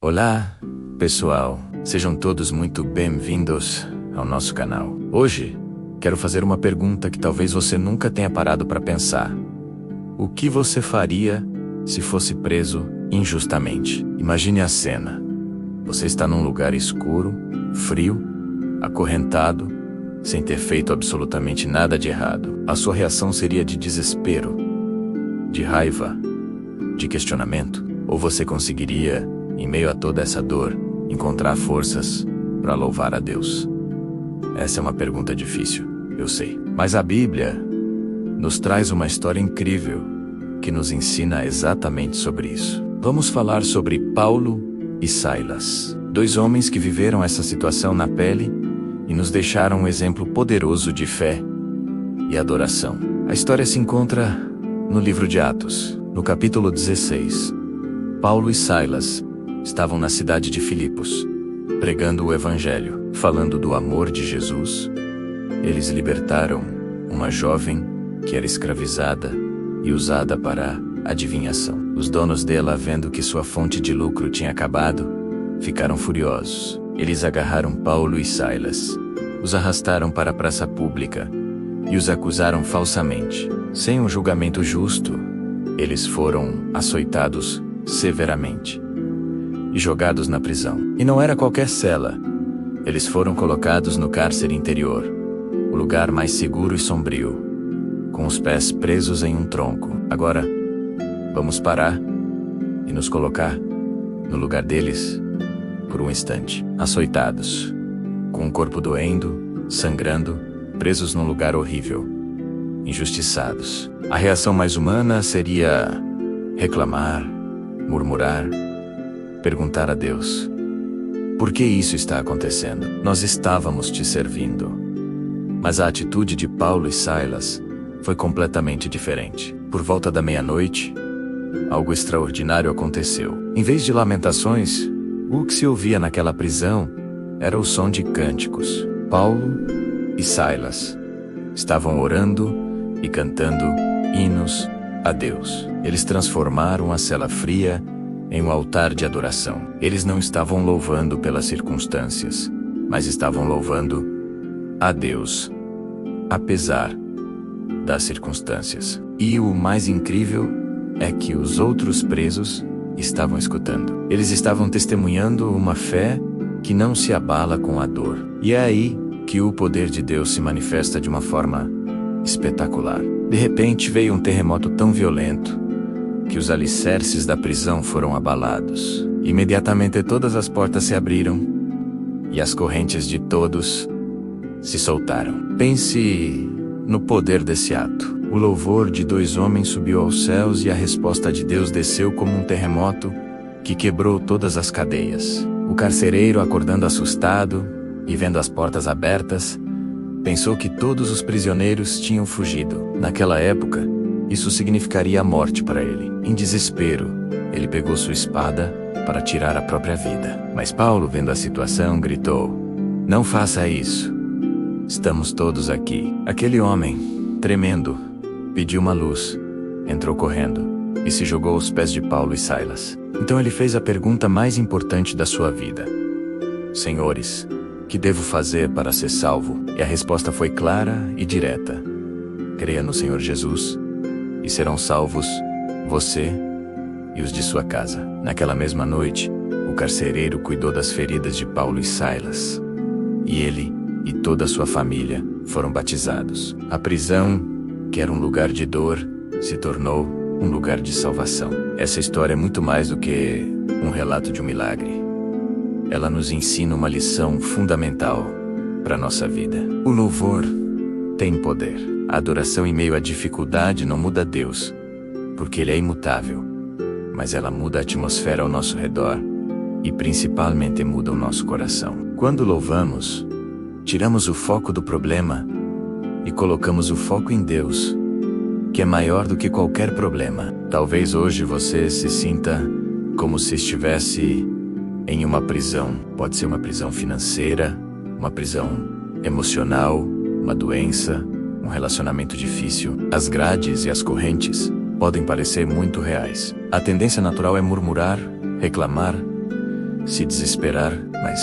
Olá, pessoal. Sejam todos muito bem-vindos ao nosso canal. Hoje, quero fazer uma pergunta que talvez você nunca tenha parado para pensar. O que você faria se fosse preso injustamente? Imagine a cena. Você está num lugar escuro, frio, acorrentado, sem ter feito absolutamente nada de errado. A sua reação seria de desespero, de raiva, de questionamento? Ou você conseguiria, em meio a toda essa dor, encontrar forças para louvar a Deus? Essa é uma pergunta difícil, eu sei. Mas a Bíblia nos traz uma história incrível que nos ensina exatamente sobre isso. Vamos falar sobre Paulo e Silas, dois homens que viveram essa situação na pele e nos deixaram um exemplo poderoso de fé e adoração. A história se encontra no livro de Atos, no capítulo 16. Paulo e Silas estavam na cidade de Filipos, pregando o Evangelho, falando do amor de Jesus. Eles libertaram uma jovem que era escravizada e usada para adivinhação. Os donos dela, vendo que sua fonte de lucro tinha acabado, ficaram furiosos. Eles agarraram Paulo e Silas, os arrastaram para a praça pública e os acusaram falsamente. Sem um julgamento justo, eles foram açoitados severamente e jogados na prisão. E não era qualquer cela. Eles foram colocados no cárcere interior, o lugar mais seguro e sombrio, com os pés presos em um tronco. Agora, vamos parar e nos colocar no lugar deles por um instante. Açoitados, com o corpo doendo, sangrando, presos num lugar horrível, injustiçados. A reação mais humana seria reclamar, murmurar, perguntar a Deus: por que isso está acontecendo? Nós estávamos te servindo. Mas a atitude de Paulo e Silas foi completamente diferente. Por volta da meia-noite, algo extraordinário aconteceu. Em vez de lamentações, o que se ouvia naquela prisão era o som de cânticos. Paulo e Silas estavam orando e cantando hinos a Deus. Eles transformaram a cela fria em um altar de adoração. Eles não estavam louvando pelas circunstâncias, mas estavam louvando a Deus, apesar das circunstâncias. E o mais incrível é que os outros presos estavam escutando. Eles estavam testemunhando uma fé que não se abala com a dor. E é aí que o poder de Deus se manifesta de uma forma espetacular. De repente veio um terremoto tão violento que os alicerces da prisão foram abalados. Imediatamente todas as portas se abriram e as correntes de todos se soltaram. Pense no poder desse ato. O louvor de dois homens subiu aos céus e a resposta de Deus desceu como um terremoto que quebrou todas as cadeias. O carcereiro, acordando assustado e vendo as portas abertas, pensou que todos os prisioneiros tinham fugido. Naquela época, isso significaria a morte para ele. Em desespero, ele pegou sua espada para tirar a própria vida. Mas Paulo, vendo a situação, gritou: não faça isso. Estamos todos aqui. Aquele homem, tremendo, pediu uma luz, entrou correndo e se jogou aos pés de Paulo e Silas. Então ele fez a pergunta mais importante da sua vida: Senhores, que devo fazer para ser salvo? E a resposta foi clara e direta: creia no Senhor Jesus e serão salvos você e os de sua casa. Naquela mesma noite, o carcereiro cuidou das feridas de Paulo e Silas, e ele e toda a sua família foram batizados. A prisão, que era um lugar de dor, se tornou um lugar de salvação. Essa história é muito mais do que um relato de um milagre. Ela nos ensina uma lição fundamental para a nossa vida. O louvor tem poder. A adoração em meio à dificuldade não muda Deus, porque Ele é imutável, mas ela muda a atmosfera ao nosso redor e principalmente muda o nosso coração. Quando louvamos, tiramos o foco do problema e colocamos o foco em Deus, que é maior do que qualquer problema. Talvez hoje você se sinta como se estivesse em uma prisão. Pode ser uma prisão financeira, uma prisão emocional, uma doença, um relacionamento difícil. As grades e as correntes podem parecer muito reais. A tendência natural é murmurar, reclamar se desesperar, mas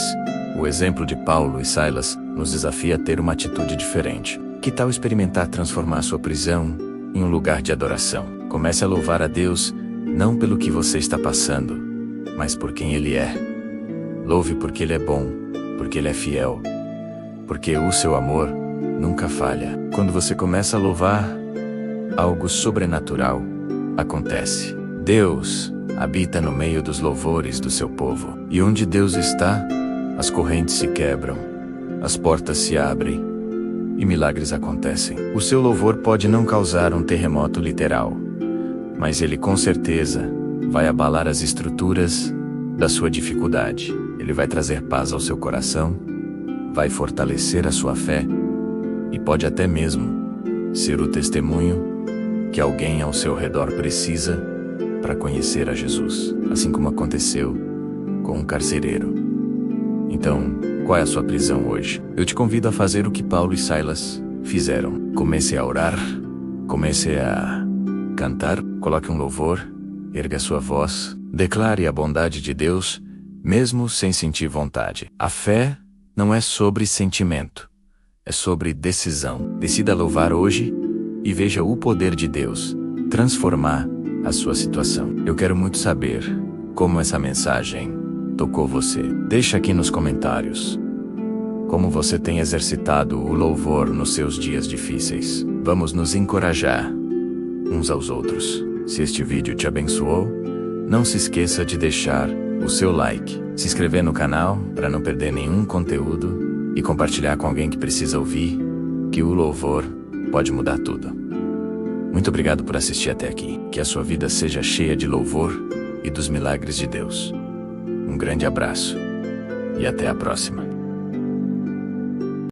o exemplo de Paulo e Silas nos desafia a ter uma atitude diferente. Que tal experimentar transformar sua prisão em um lugar de adoração? Comece a louvar a Deus, não pelo que você está passando, mas por quem Ele é. Louve porque Ele é bom, porque Ele é fiel, porque o seu amor nunca falha. Quando você começa a louvar, algo sobrenatural acontece. Deus habita no meio dos louvores do seu povo. E onde Deus está, as correntes se quebram, as portas se abrem e milagres acontecem. O seu louvor pode não causar um terremoto literal, mas ele com certeza vai abalar as estruturas da sua dificuldade. Ele vai trazer paz ao seu coração, vai fortalecer a sua fé e pode até mesmo ser o testemunho que alguém ao seu redor precisa para conhecer a Jesus, assim como aconteceu com um carcereiro. Então, qual é a sua prisão hoje? Eu te convido a fazer o que Paulo e Silas fizeram. Comece a orar, comece a cantar, coloque um louvor, erga sua voz, declare a bondade de Deus, mesmo sem sentir vontade. A fé não é sobre sentimento, é sobre decisão. Decida louvar hoje e veja o poder de Deus transformar a sua situação. Eu quero muito saber como essa mensagem tocou você. Deixa aqui nos comentários como você tem exercitado o louvor nos seus dias difíceis. Vamos nos encorajar uns aos outros. Se este vídeo te abençoou, não se esqueça de deixar o seu like, se inscrever no canal para não perder nenhum conteúdo e compartilhar com alguém que precisa ouvir que o louvor pode mudar tudo. Muito obrigado por assistir até aqui. Que a sua vida seja cheia de louvor e dos milagres de Deus. Um grande abraço e até a próxima.